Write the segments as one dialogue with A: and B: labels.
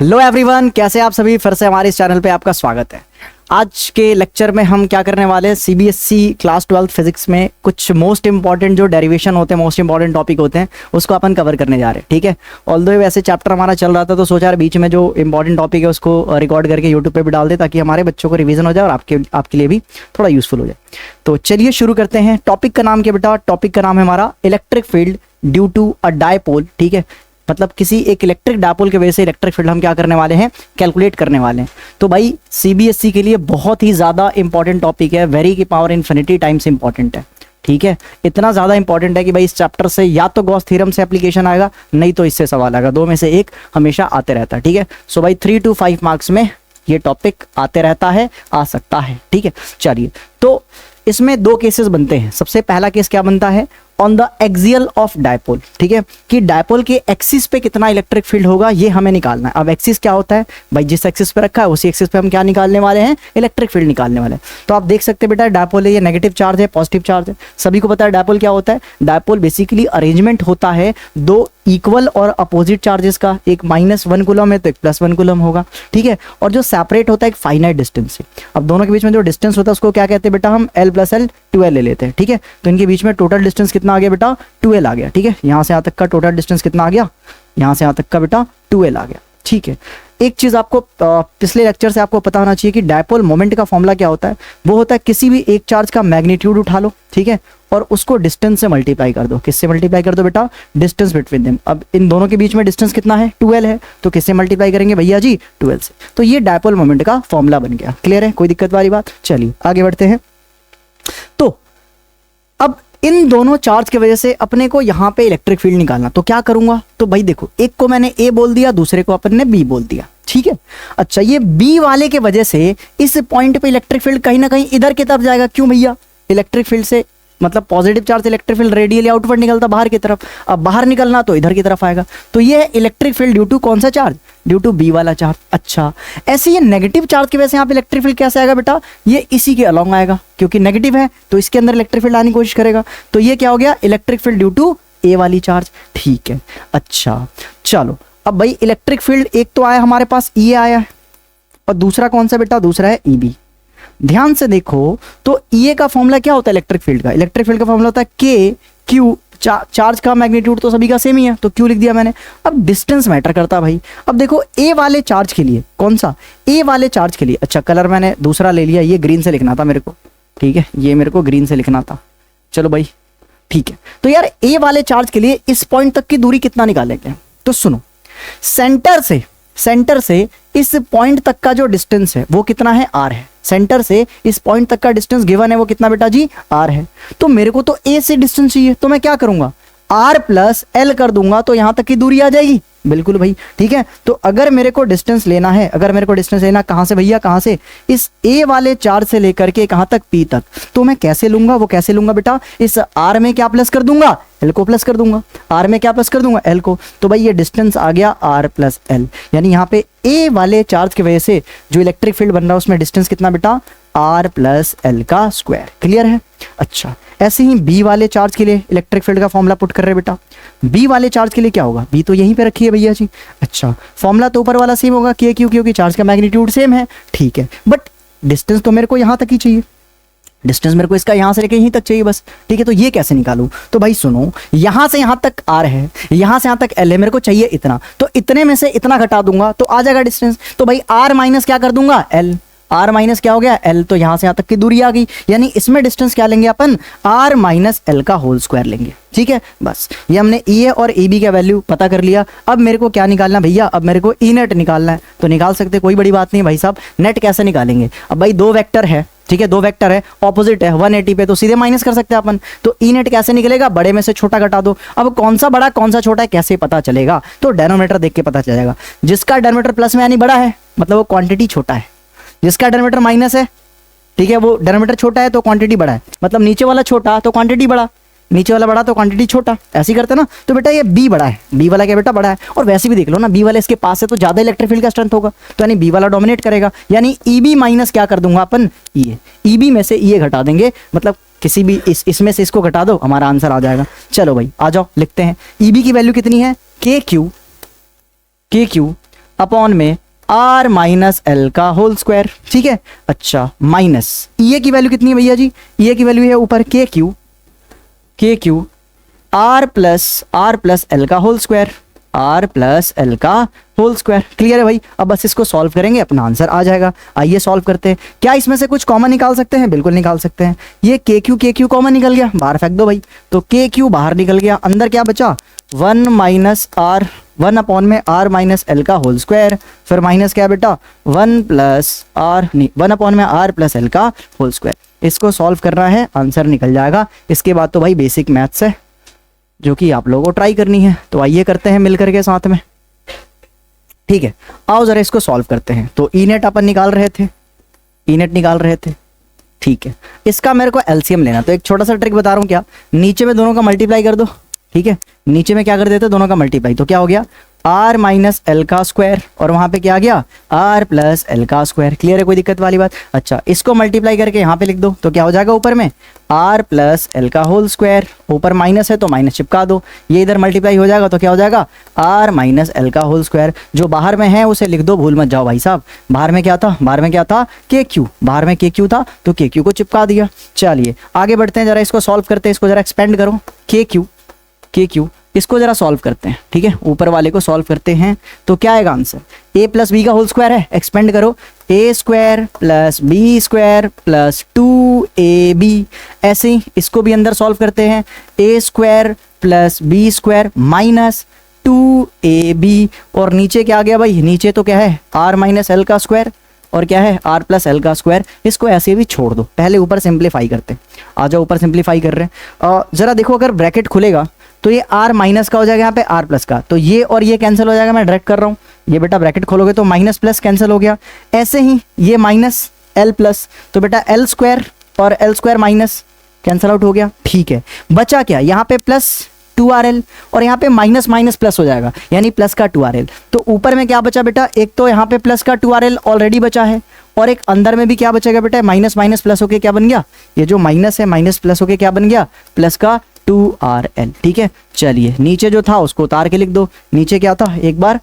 A: Hello everyone, कैसे आप सभी। फिर से हमारे इस चैनल पे आपका स्वागत है। आज के लेक्चर में हम क्या करने वाले हैं, सीबीएसई क्लास 12 फिजिक्स में कुछ मोस्ट इंपॉर्टेंट जो डेरिवेशन होते हैं, मोस्ट इंपॉर्टेंट टॉपिक होते हैं, उसको अपन कवर करने जा रहे हैं। ठीक है। ऑल्दो वैसे चैप्टर हमारा चल रहा था तो सोचा यार बीच में जो इंपॉर्टेंट टॉपिक है उसको रिकॉर्ड करके यूट्यूब पे भी डाल दे ताकि हमारे बच्चों को रिवीजन हो जाए और आपके लिए भी थोड़ा यूजफुल हो जाए। तो चलिए शुरू करते हैं। टॉपिक का नाम क्या बेटा? टॉपिक का नाम है हमारा electric field due to a dipole. ठीक है, मतलब किसी एक इलेक्ट्रिक डायपोल की वजह से इलेक्ट्रिक फील्ड हम क्या करने वाले हैं, कैलकुलेट करने वाले हैं। तो भाई सीबीएसई के लिए बहुत ही ज़्यादा इंपॉर्टेंट टॉपिक है, वेरी की पावर इन्फिनिटी टाइम्स इंपॉर्टेंट है। ठीक है, इतना ज़्यादा इंपॉर्टेंट है कि भाई इस चैप्टर से या तो गॉस थ्योरम से एप्लीकेशन आएगा, नहीं तो इससे सवाल आएगा, दो में से एक हमेशा आते रहता है। ठीक है, सो भाई 3 to 5 मार्क्स में ये टॉपिक आते रहता है, आ सकता है। ठीक है, चलिए तो इसमें दो केसेस बनते हैं। सबसे पहला केस क्या बनता है, on the axial of dipole. ठीक है, कि डायपोल के एक्सिस पे कितना इलेक्ट्रिक फील्ड होगा ये हमें निकालना है। अब एक्सिस क्या होता है भाई, जिस एक्सिस पे रखा है उसी एक्सिस पे हम क्या निकालने वाले हैं, इलेक्ट्रिक फील्ड निकालने वाले हैं। तो आप देख सकते हैं बेटा, डायपोल है, ये नेगेटिव चार्ज है, पॉजिटिव चार्ज है। सभी को पता है डायपोल क्या होता है। डायपोल बेसिकली अरेंजमेंट होता है दो इक्वल और अपोजिट चार्जेस का, एक -1 कूलम है तो एक +1 कूलम होगा। ठीक है, और जो सेपरेट होता है एक फाइनाइट डिस्टेंस से। अब दोनों के बीच में जो डिस्टेंस होता है उसको क्या कहते हैं बेटा, हम L + L 2L ले लेते हैं। ठीक है, तो इनके बीच में टोटल डिस्टेंस कितना आ गया बेटा, 2L आ गया। ठीक है, यहाँ से यहाँ तक का टोटल डिस्टेंस कितना आ गया, यहाँ से यहाँ तक का बेटा 2L आ गया। ठीक है, एक चीज आपको पिछले लेक्चर से आपको पता होना चाहिए कि डायपोल मोमेंट का फॉर्मूला क्या होता है। वो होता है किसी भी एक चार्ज का मैग्नीट्यूड उठा लो, ठीक है, और उसको डिस्टेंस से मल्टीप्लाई कर दो। किससे मल्टीप्लाई कर दो बेटा, डिस्टेंस बिटवीन देम। अब इन दोनों के बीच में डिस्टेंस कितना है, 2L है, तो किससे मल्टीप्लाई करेंगे भैया जी, 2L से। तो ये डायपोल मोमेंट का फॉर्मूला बन गया। क्लियर है, कोई दिक्कत वाली बात? चलिए आगे बढ़ते हैं। तो अब इन दोनों चार्ज की वजह से अपने को यहां पे इलेक्ट्रिक फील्ड निकालना, तो क्या करूंगा, तो भाई देखो, एक को मैंने ए बोल दिया, दूसरे को अपन ने बी बोल दिया। ठीक है, अच्छा ये बी वाले के वजह से इस पॉइंट पे इलेक्ट्रिक फील्ड कहीं ना कहीं इधर की तरफ जाएगा। क्यों भैया, इलेक्ट्रिक फील्ड से मतलब positive charge electric field radially outward निकलता बाहर की तरफ, अब बाहर निकलना तो इधर की तरफ आएगा। तो ये है इलेक्ट्रिक फील्ड ड्यू टू कौन सा चार्ज, ड्यू टू बी वाला चार्ज। अच्छा, ऐसे ये नेगेटिव चार्ज की वजह से यहाँ पे इलेक्ट्रिक फील्ड कैसे आएगा बेटा, ये इसी के अलोंग आएगा, क्योंकि नेगेटिव है तो इसके अंदर इलेक्ट्रिक फील्ड आने की कोशिश करेगा। तो ये क्या हो गया, इलेक्ट्रिक फील्ड ड्यू टू ए वाली चार्ज। ठीक है, अच्छा चलो, अब भाई इलेक्ट्रिक फील्ड एक तो आया हमारे पास, ये आया है, और दूसरा कौन सा बेटा, दूसरा है ईबी। ध्यान से देखो तो ये का फॉर्मूला क्या होता है इलेक्ट्रिक फील्ड का, इलेक्ट्रिक फील्ड का फॉर्मूला होता है के क्यू। चार्ज का मैग्नीट्यूड तो सभी का सेम ही है, तो क्यू लिख दिया मैंने। अब डिस्टेंस मैटर करता है भाई। अब देखो ए वाले चार्ज के लिए, कौन सा, ए वाले चार्ज के लिए, अच्छा कलर मैंने दूसरा ले लिया, ये ग्रीन से लिखना था मेरे को। ठीक है, ये मेरे को ग्रीन से लिखना था। चलो भाई ठीक है, तो यार ए वाले चार्ज के लिए इस पॉइंट तक की दूरी कितना निकालेंगे, तो सुनो, सेंटर से इस पॉइंट तक का जो डिस्टेंस है वो कितना है, r है। सेंटर से इस पॉइंट तक का डिस्टेंस गिवन है वो कितना बेटा जी, r है। तो मेरे को तो a से डिस्टेंस चाहिए, तो मैं क्या करूंगा, r + L कर दूंगा, तो यहां तक की दूरी आ जाएगी। बिल्कुल भाई, ठीक है। तो अगर मेरे को डिस्टेंस लेना है, अगर मेरे को डिस्टेंस लेना कहां से भैया, कहां से, इस a वाले चार्ज से लेकर के कहां तक, p तक, तो मैं कैसे लूंगा, वो कैसे लूंगा बेटा, इस r में क्या प्लस कर दूंगा, L को प्लस कर दूंगा, r में क्या प्लस कर दूंगा, L को। तो भाई ये डिस्टेंस आ गया r + L, यानी यहाँ पे a वाले चार्ज की वजह से जो इलेक्ट्रिक फील्ड बन रहा है उसमें डिस्टेंस कितना बेटा, r + L का स्क्वायर। क्लियर है। अच्छा, ऐसे ही बी वाले चार्ज के लिए इलेक्ट्रिक फील्ड का फॉर्मूला पुट कर रहे बेटा। बी वाले चार्ज के लिए क्या होगा, बी तो यहीं पे रखी है भैया जी। अच्छा, फॉर्मूला तो ऊपर वाला सेम होगा, के क्यू, क्योंकि चार्ज का मैग्नीट्यूड सेम है। ठीक है, बट डिस्टेंस तो मेरे को यहां तक ही चाहिए, डिस्टेंस मेरे को इसका यहां से लेके यहीं तक चाहिए बस। ठीक है, तो ये कैसे निकालूं, तो भाई सुनो, यहां से यहां तक r है, यहां से यहां तक L है, मेरे को चाहिए इतना, तो इतने में से इतना घटा दूंगा तो आ जाएगा डिस्टेंस। तो भाई r माइनस क्या कर दूंगा, L, r माइनस क्या हो गया, L, तो यहां से यहां तक की दूरी आ गई, यानी इसमें डिस्टेंस क्या लेंगे अपन, r - L का होल स्क्वायर लेंगे। ठीक है, बस ये हमने E और AB का वैल्यू पता कर लिया। अब मेरे को क्या निकालना भैया, अब मेरे को E नेट निकालना है, तो निकाल सकते, कोई बड़ी बात नहीं भाई साहब। नेट कैसे निकालेंगे, अब भाई दो वेक्टर है, ठीक है, दो वेक्टर है, ऑपोजिट है 180 पे, तो सीधे माइनस कर सकते हैं अपन। तो ई नेट कैसे निकलेगा, बड़े में से छोटा घटा दो। अब कौन सा बड़ा कौन सा छोटा है कैसे पता चलेगा, तो डेनोमीटर देख के पता चलेगा। जिसका डेनोमीटर प्लस में यानी बड़ा है मतलब वो क्वांटिटी छोटा है, जिसका डेनोमीटर माइनस है, ठीक है, वो डेनोमीटर छोटा है तो क्वांटिटी बड़ा है, मतलब नीचे वाला छोटा तो क्वांटिटी बड़ा, नीचे वाला बड़ा तो क्वांटिटी छोटा, ऐसे ही करते ना। तो बेटा ये बी बड़ा है, बी वाला क्या बेटा, बड़ा है। और वैसे भी देख लो ना, बी वाला इसके पास है तो ज्यादा इलेक्ट्रिक फील्ड का स्ट्रेंथ होगा, तो यानी बी वाला डोमिनेट करेगा, यानी ईबी माइनस क्या कर दूंगा अपन, ई, ईबी में से ई घटा देंगे, मतलब किसी भी इसमें से इसको घटा दो, हमारा आंसर आ जाएगा। चलो भाई आ जाओ लिखते हैं, ईबी की वैल्यू कितनी है, के क्यू अपॉन में आर माइनस एल का होल स्क्वायर, ठीक है। अच्छा माइनस ये की वैल्यू कितनी है भैया जी, ये की वैल्यू है ऊपर के क्यू आर प्लस एल का whole square, r plus l का होल स्क्वायर। क्लियर है भाई। अब बस इसको सॉल्व करेंगे, अपना आंसर आ जाएगा। आइए सॉल्व करते हैं। क्या इसमें से कुछ कॉमन निकाल सकते हैं? बिल्कुल निकाल सकते हैं। ये के क्यू कॉमन निकल गया, बाहर फेंक दो भाई। तो के क्यू बाहर निकल गया, अंदर क्या बचा? 1 माइनस आर, 1 अपॉन में आर माइनस एल का होल स्क्वायर, फिर माइनस क्या बेटा 1 प्लस आर, नहीं 1 अपॉन में आर प्लस एल का होल स्क्वायर। इसको सॉल्व करना है, आंसर निकल जाएगा। इसके बाद तो भाई बेसिक मैथ्स है जो कि आप लोगों को ट्राई करनी है, तो आइए करते हैं मिल करके साथ में। ठीक है, आओ जरा इसको सॉल्व करते हैं। तो ई नेट अपन निकाल रहे थे, ठीक है। इसका मेरे को एलसीएम लेना, तो एक छोटा सा ट्रिक बता रहा हूँ। क्या, नीचे में दोनों का मल्टीप्लाई कर दो, ठीक है। नीचे में क्या कर देते, दोनों का मल्टीप्लाई, तो क्या हो गया आर माइनस एल का स्क्वायर, और वहां पे क्या आ गया आर प्लस एल का स्क्वायर। क्लियर है, कोई दिक्कत वाली बात? अच्छा, इसको मल्टीप्लाई करके यहाँ पे लिख दो, तो क्या हो जाएगा ऊपर में आर प्लस एल का होल स्क्वायर, ऊपर माइनस है तो माइनस चिपका दो, ये इधर मल्टीप्लाई हो जाएगा, तो क्या हो जाएगा आर माइनस एल का होल स्क्वायर। जो बाहर में है उसे लिख दो, भूल मत जाओ भाई साहब। बाहर में क्या था, बाहर में क्या था के क्यू, बाहर में के क्यू था तो के क्यू को चिपका दिया। चलिए आगे बढ़ते हैं, जरा इसको सॉल्व करते हैं। इसको जरा एक्सपेंड करो, के क्यू इसको जरा सॉल्व करते हैं, ठीक है। ऊपर वाले को सॉल्व करते हैं तो क्या आएगा आंसर, ए प्लस बी का होल स्क्वायर है, एक्सपेंड करो, A square plus B square plus 2ab। ऐसे ही इसको भी अंदर सॉल्व करते हैं, A square plus B square minus 2ab, और नीचे क्या आ गया भाई, नीचे तो क्या है आर माइनस एल का स्क्वायर, और क्या है आर प्लस एल का स्क्वायर। इसको ऐसे भी छोड़ दो, पहले ऊपर सिंप्लीफाई करते हैं। आ जाओ ऊपर सिंप्लीफाई कर रहे हैं। जरा देखो, अगर ब्रैकेट खुलेगा तो ये आर माइनस का हो जाएगा, यहाँ पे आर प्लस का, तो ये और ये कैंसिल हो जाएगा। मैं डायरेक्ट कर रहा हूँ, ये बेटा ब्रैकेट खोलोगे तो माइनस प्लस कैंसिल हो गया। ऐसे ही ये माइनस एल प्लस, तो बेटा एल स्क्वायर और L square minus cancel out हो गया। ठीक है, बचा क्या, यहाँ पे प्लस 2rl और यहाँ पे माइनस माइनस प्लस हो जाएगा, यानी प्लस का 2rl। तो ऊपर में क्या बचा बेटा, एक तो यहाँ पे प्लस का 2rl ऑलरेडी बचा है, और एक अंदर में भी क्या बचेगा बेटा, माइनस माइनस प्लस होके क्या बन गया, ये जो माइनस है माइनस प्लस होके क्या बन गया, प्लस का 2rl। ठीक है, चलिए नीचे जो था उसको उतार के लिख दो। नीचे क्या था, एक बार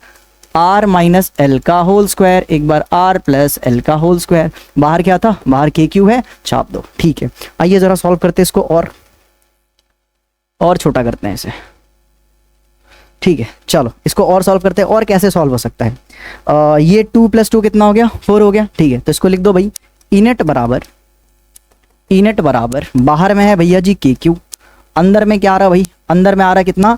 A: आर माइनस एल का होल स्क्वायर, एक बार आर प्लस एल का होल स्क्वायर, बाहर क्या था, बाहर के क्यू है, छाप दो। ठीक है, आइए जरा सॉल्व करते हैं इसको, और छोटा करते हैं इसे। ठीक है, चलो इसको और सॉल्व करते हैं। और कैसे सॉल्व हो सकता है, ये 2 + 2 कितना हो गया, 4 हो गया। ठीक है, तो इसको लिख दो भाई, इनेट बराबर बाहर में है भैया जी के क्यू, अंदर में क्या आ रहा भाई, अंदर में आ रहा कितना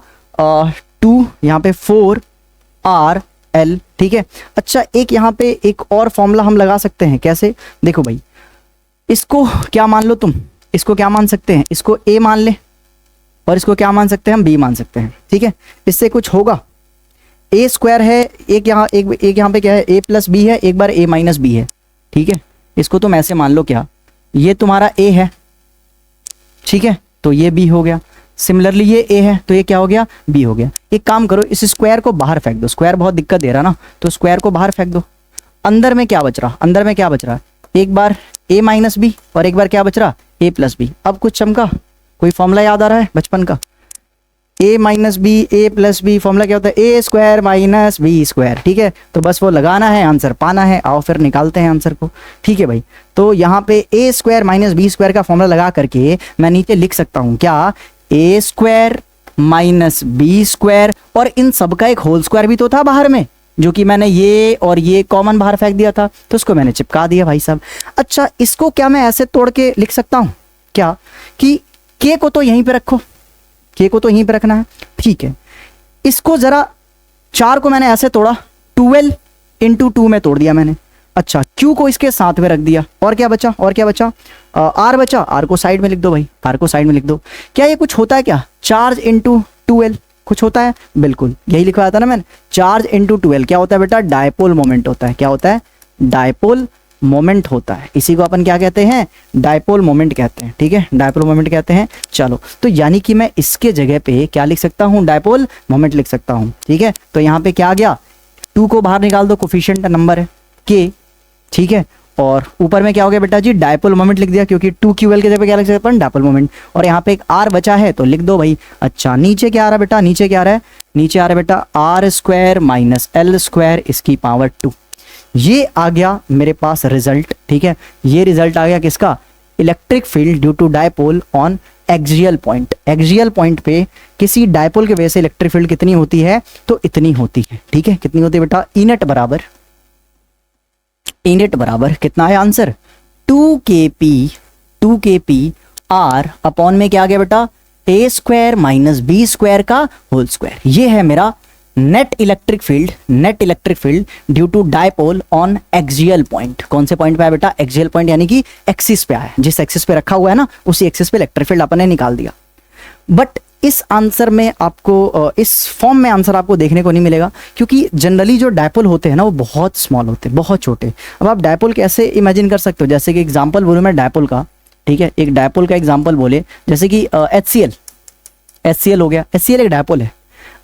A: 2, यहाँ पे 4rl। ठीक है, अच्छा एक यहाँ पे एक और फॉर्मूला हम लगा सकते हैं। कैसे, देखो भाई, इसको क्या मान लो तुम, इसको क्या मान सकते हैं, इसको a मान ले, और इसको क्या मान सकते हैं हम, b मान सकते हैं। ठीक है, इससे कुछ होगा, a स्क्वायर है, एक यहाँ पे क्या है, a प्लस बी है, एक बार a माइनस बी है। ठीक है, इसको तुम ऐसे मान लो, क्या ये तुम्हारा a है, ठीक है, तो ये b हो गया। सिमिलरली ये a है, तो ये क्या हो गया, b हो गया। एक काम करो, इस स्क्वायर को बाहर फेंक दो, स्क्वायर बहुत दिक्कत दे रहा ना, तो स्क्वायर को बाहर फेंक दो। अंदर में क्या बच रहा, एक बार a माइनस बी और एक बार क्या बच रहा, a प्लस बी। अब कुछ चमका, कोई फॉर्मूला याद आ रहा है बचपन का, a minus b a plus b, formula क्या होता है, a square minus b square. ठीक है, तो बस वो लगाना है, आंसर पाना है। आओ फिर निकालते हैं आंसर को। ठीक है भाई, तो यहाँ पे a square minus b square का फॉर्मूला लगा करके मैं नीचे लिख सकता हूँ क्या, a square minus b square, और इन सब का एक होल स्क्वायर भी तो था बाहर में, जो कि मैंने ये और ये कॉमन बाहर फेंक दिया था, तो उसको मैंने चिपका दिया भाई साहब। अच्छा, इसको क्या मैं ऐसे तोड़ के लिख सकता हूँ क्या, कि k को तो यहीं पे रखो, k को तो यहीं पे रखना है। ठीक है, इसको जरा 4 को मैंने ऐसे तोड़ा, 12 × 2 में तोड़ दिया मैंने। अच्छा, q को इसके साथ में रख दिया, और क्या बचा, r बचा, r को साइड में लिख दो भाई, r को साइड में लिख दो। क्या ये कुछ होता है क्या, चार्ज × 2l कुछ होता है, बिल्कुल यही लिखवाया था ना मैंने, चार्ज × 2l क्या होता है बेटा, डायपोल मोमेंट होता है। क्या होता है, डायपोल मोमेंट होता है। इसी को अपन क्या कहते हैं, डायपोल मोमेंट कहते हैं। ठीक है, डायपोल मोमेंट कहते हैं। चलो, तो यानी कि मैं इसके जगह पे क्या लिख सकता हूँ, डायपोल मोमेंट लिख सकता हूँ। ठीक है, तो यहाँ पे क्या आ गया, 2 को बाहर निकाल दो, कोफिशिएंट नंबर है k। ठीक है, और ऊपर में क्या हो गया बेटा जी, डायपोल मोमेंट लिख दिया, क्योंकि 2ql के जगह क्या लिख सकते हैं अपन, डायपोल मोमेंट। और यहाँ पे एक r बचा है तो लिख दो भाई। अच्छा नीचे क्या आ रहा है बेटा, नीचे क्या आ रहा है, नीचे आ रहा है बेटा r square minus l square इसकी पावर 2। ये आ गया मेरे पास रिजल्ट, ठीक है। ये रिजल्ट आ गया किसका, electric field due to dipole on axial point. Axial point पे किसी डायपोल के वजह से इलेक्ट्रिक फील्ड कितनी होती है, तो इतनी होती है, ठीक है। कितनी होती है बेटा, ई नेट बराबर कितना है आंसर, 2kp r अपॉन में क्या आ गया बेटा, a square minus b square का होल स्क्वायर। ये है मेरा net electric field due to dipole on axial point. कौन से पॉइंट पे आया बेटा, एक्सियल पॉइंट, यानी कि एक्सिस पे आया, जिस एक्सिस पे रखा हुआ है ना उसी एक्सिस पे इलेक्ट्रिक फील्ड अपन ने निकाल दिया। बट इस आंसर में आपको, इस फॉर्म में आंसर आपको देखने को नहीं मिलेगा, क्योंकि जनरली जो डायपोल होते हैं ना वो बहुत स्मॉल होते हैं, बहुत छोटे। अब आप डायपोल कैसे इमेजिन कर सकते हो, जैसे कि एग्जांपल बोलूँ मैं डायपोल का, ठीक है, एक डायपोल का एग्जांपल बोले, जैसे कि HCl हो गया। HCl एक डायपोल है।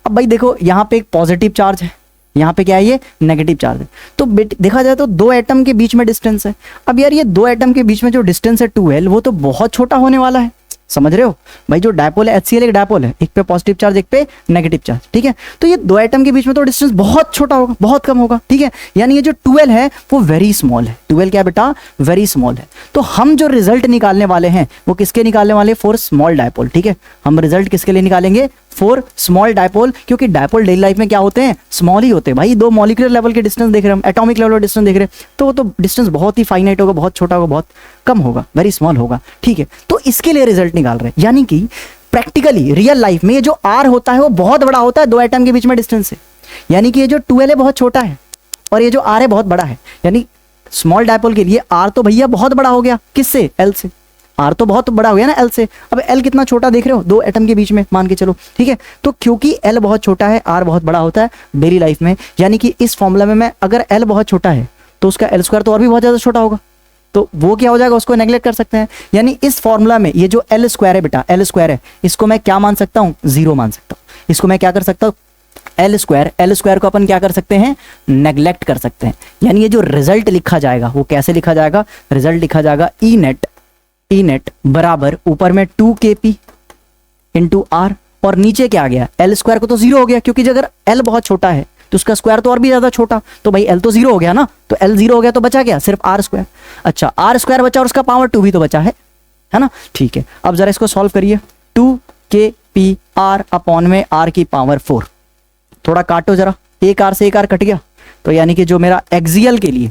A: अब भाई देखो यहाँ पे एक पॉजिटिव चार्ज है, यहाँ पे क्या है, ये नेगेटिव चार्ज है। तो देखा जाए तो दो एटम के बीच में डिस्टेंस है। अब यार ये दो एटम के बीच में जो डिस्टेंस है 2l, वो तो बहुत छोटा होने वाला है, समझ रहे हो भाई। जो डायपोल है HCl एक डायपोल है, एक पे पॉजिटिव चार्ज एक पे नेगेटिव चार्ज, ठीक है। तो ये दो एटम के बीच में तो डिस्टेंस बहुत छोटा होगा, बहुत कम होगा, ठीक है। यानी ये जो 2l है वो वेरी स्मॉल है। 2l क्या है बेटा, वेरी स्मॉल है। तो हम जो रिजल्ट निकालने वाले हैं वो किसके निकालने वाले, फॉर स्मॉल डायपोल, ठीक है। हम रिजल्ट किसके लिए निकालेंगे, फॉर स्मॉल डायपोल, क्योंकि डायपोल डेली लाइफ में क्या होते हैं, स्मॉल ही होते हैं भाई। दो मॉलिक्यूलर लेवल के डिस्टेंस देख रहे हैं हम, एटॉमिक लेवल का डिस्टेंस देख रहे हैं, तो वो तो डिस्टेंस बहुत ही फाइनाइट होगा, बहुत छोटा होगा, बहुत कम होगा, वेरी स्मॉल होगा, ठीक है। तो इसके लिए रिजल्ट निकाल रहे हैं, यानी कि प्रैक्टिकली रियल लाइफ में ये जो r होता है वो बहुत बड़ा होता है दो एटम के बीच में डिस्टेंस से। यानी कि ये जो 2l है बहुत छोटा है और ये जो r है बहुत बड़ा है। यानी स्मॉल डायपोल के लिए r तो भैया बहुत बड़ा हो गया, किससे, l से। r तो बहुत बड़ा हो गया ना l से। अब l कितना छोटा देख रहे हो, दो एटम के बीच में मान के चलो, ठीक है। तो क्योंकि l बहुत छोटा है, r बहुत बड़ा होता है डेली लाइफ में, यानी कि इस फॉर्मूला में मैं अगर l बहुत छोटा है तो उसका l स्क्वायर तो और भी बहुत ज्यादा छोटा होगा, तो वो क्या हो जाएगा, उसको नेग्लेक्ट कर सकते हैं। यानी इस फॉर्मूला में ये जो l स्क्वायर है बेटा, l स्क्वायर है, इसको मैं क्या मान सकता हूँ, 0 मान सकता हूँ। इसको मैं क्या कर सकता हूँ, l स्क्वायर को अपन क्या कर सकते हैं, नेग्लेक्ट कर सकते हैं। यानी ये जो रिजल्ट लिखा जाएगा वो कैसे लिखा जाएगा, रिजल्ट लिखा जाएगा ई नेट बराबर ऊपर में 2kp इंटू r, और नीचे क्या आ गया, l स्क्वायर को तो 0 हो गया, क्योंकि अगर l बहुत छोटा है तो उसका स्क्वायर तो और भी ज्यादा छोटा, तो भाई l तो 0 हो गया ना, तो l 0 हो गया तो बचा क्या, सिर्फ r स्क्वायर। अच्छा r स्क्वायर बचा और उसका पावर 2 भी तो बचा है ना, ठीक है। अब जरा इसको सॉल्व करिए, 2kp r अपॉन में r की पावर 4, थोड़ा काटो जरा, एक r से एक r कट गया, तो यानी कि जो मेरा एक्सियल के लिए,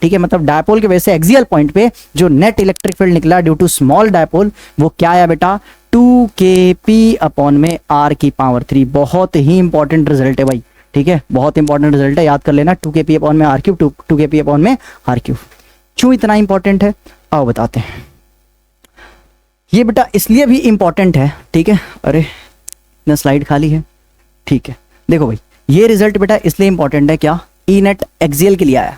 A: ठीक है, मतलब डायपोल के वजह से एक्सियल पॉइंट पे जो नेट इलेक्ट्रिक फील्ड निकला ड्यू टू स्मॉल डायपोल, वो क्या आया बेटा, 2kp अपॉन में r की पावर 3। बहुत ही इंपॉर्टेंट रिजल्ट है भाई, ठीक है, बहुत इंपॉर्टेंट रिजल्ट है, याद कर लेना, 2kp अपॉन में r क्यूब, 2kp अपॉन में r क्यूब। क्यों इतना इंपॉर्टेंट है, आओ बताते हैं। ये बेटा इसलिए भी इंपॉर्टेंट है, ठीक है, अरे इतना स्लाइड खाली है, ठीक है। देखो भाई ये रिजल्ट बेटा इसलिए इंपॉर्टेंट है, क्या, ई नेट एक्सियल के लिए आया,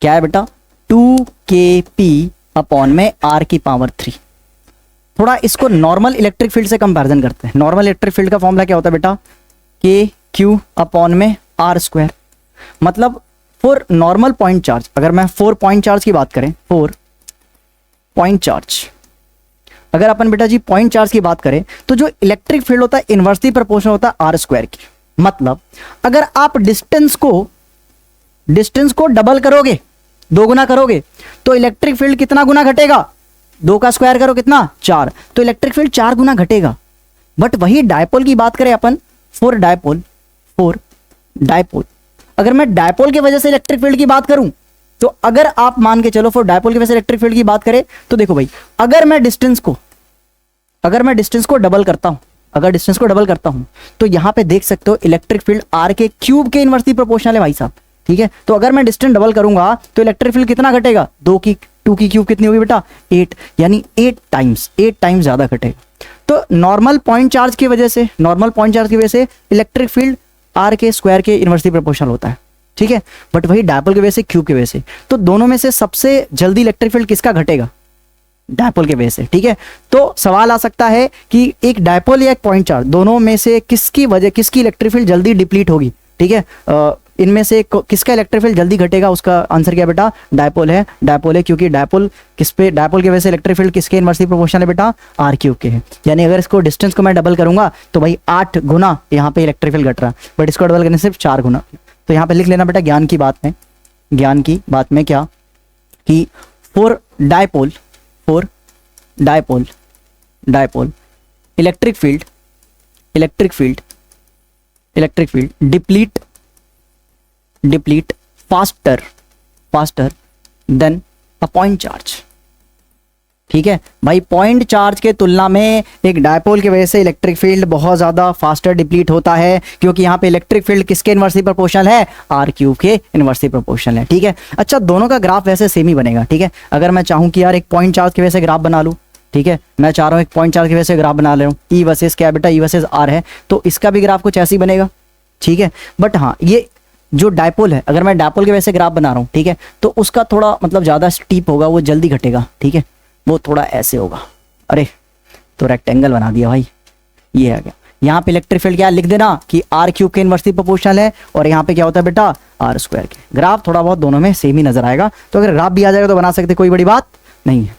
A: क्या है बेटा, 2kp अपॉन में r की पावर 3। थोड़ा इसको नॉर्मल इलेक्ट्रिक फील्ड से कंपैरिजन करते हैं। नॉर्मल इलेक्ट्रिक फील्ड का फॉर्मूला क्या होता है बेटा, kq अपॉन में r स्क्वायर। मतलब फॉर नॉर्मल पॉइंट चार्ज, अगर मैं 4 पॉइंट चार्ज की बात करें, 4 पॉइंट चार्ज, अगर अपन बेटा जी पॉइंट चार्ज की बात करें तो जो इलेक्ट्रिक फील्ड होता है इनवर्सली प्रोपोर्शनल होता है r स्क्वायर की। मतलब अगर आप डिस्टेंस को डबल करोगे, 2 गुना करोगे, तो इलेक्ट्रिक फील्ड कितना गुना घटेगा, 2 का स्क्वायर करो कितना, 4, तो इलेक्ट्रिक फील्ड 4 गुना घटेगा। बट वही डायपोल की बात करें अपन, फॉर डायपोल, अगर मैं डायपोल की वजह से इलेक्ट्रिक फील्ड की बात करूं, तो अगर आप मान के चलो फॉर डायपोल की वजह से इलेक्ट्रिक फील्ड की बात करें, तो देखो भाई अगर मैं डिस्टेंस को डबल करता हूं, तो यहां पे देख सकते हो इलेक्ट्रिक फील्ड r के क्यूब के इनवर्सली प्रोपोर्शनल है भाई साहब, ठीक है। तो अगर मैं डिस्टेंस डबल करूंगा तो इलेक्ट्रिक फील्ड कितना घटेगा, 2 की क्यूब कितनी होगी बेटा, 8, यानी 8 टाइम्स ज्यादा घटेगा। तो नॉर्मल पॉइंट चार्ज की वजह से इलेक्ट्रिक फील्ड r के स्क्वायर के इनवर्सली प्रोपोर्शनल होता है, ठीक है। बट वही डायपोल की वजह से, क्यूब की वजह से, तो दोनों में से सबसे जल्दी इलेक्ट्रिक फील्ड किसका घटेगा, डायपोल के वजह से, ठीक है। तो सवाल आ सकता है कि एक डायपोल या एक पॉइंट चार्ज, दोनों में से किसकी इलेक्ट्रिक फील्ड जल्दी डिप्लीट होगी, ठीक है, इनमें से किसका इलेक्ट्रिक फील्ड जल्दी घटेगा? उसका आंसर क्या बेटा? डायपोल है। डायपोल है क्योंकि डायपोल किस पे, डायपोल की वजह से इलेक्ट्रिक फील्ड किसके इनवर्सली प्रोपोर्शनल है बेटा? आर क्यूब के है। यानी अगर इसको डिस्टेंस को मैं डबल करूंगा तो भाई 8 गुना यहाँ पे इलेक्ट्रिक फील्ड घट रहा है, बट इसको डबल करने से सिर्फ 4 गुना। तो यहाँ पे लिख लेना बेटा ज्ञान की बात में, ज्ञान की बात में क्या कि for dipole electric field deplete faster than a point charge. ठीक है भाई, पॉइंट चार्ज के तुलना में एक डायपोल की वजह से इलेक्ट्रिक फील्ड बहुत ज्यादा फास्टर डिप्लीट होता है, क्योंकि यहाँ पे इलेक्ट्रिक फील्ड किसके इनवर्सली प्रोपोर्शनल है? आर क्यूब के इनवर्सली प्रोपोर्शनल है। ठीक है, अच्छा दोनों का ग्राफ वैसे सेम ही बनेगा। ठीक है, अगर मैं चाहूँ कि यार एक पॉइंट चार्ज की वजह से ग्राफ बना लूँ, ठीक है, मैं चाह रहा हूँ एक पॉइंट चार्ज की वजह से ग्राफ बना ले रहा हूँ, ई वर्सेस क्या बेटा? ई वर्सेस आर है, तो इसका भी ग्राफ कुछ ऐसे ही बनेगा। ठीक है, बट हाँ ये जो डायपोल है, अगर मैं डायपोल की वजह से ग्राफ बना रहा हूँ, ठीक है, तो उसका थोड़ा मतलब ज़्यादा स्टीप होगा, वो जल्दी घटेगा। ठीक है, वो थोड़ा ऐसे होगा। अरे तो रेक्टेंगल बना दिया भाई, ये आ गया। यहाँ पे इलेक्ट्रिक फील्ड क्या लिख देना कि आर क्यूब के इनवर्सली प्रोपोर्शनल है, और यहाँ पे क्या होता है बेटा? आर स्क्वायर के। ग्राफ थोड़ा बहुत दोनों में सेम ही नजर आएगा, तो अगर ग्राफ भी आ जाएगा तो बना सकते, कोई बड़ी बात नहीं है।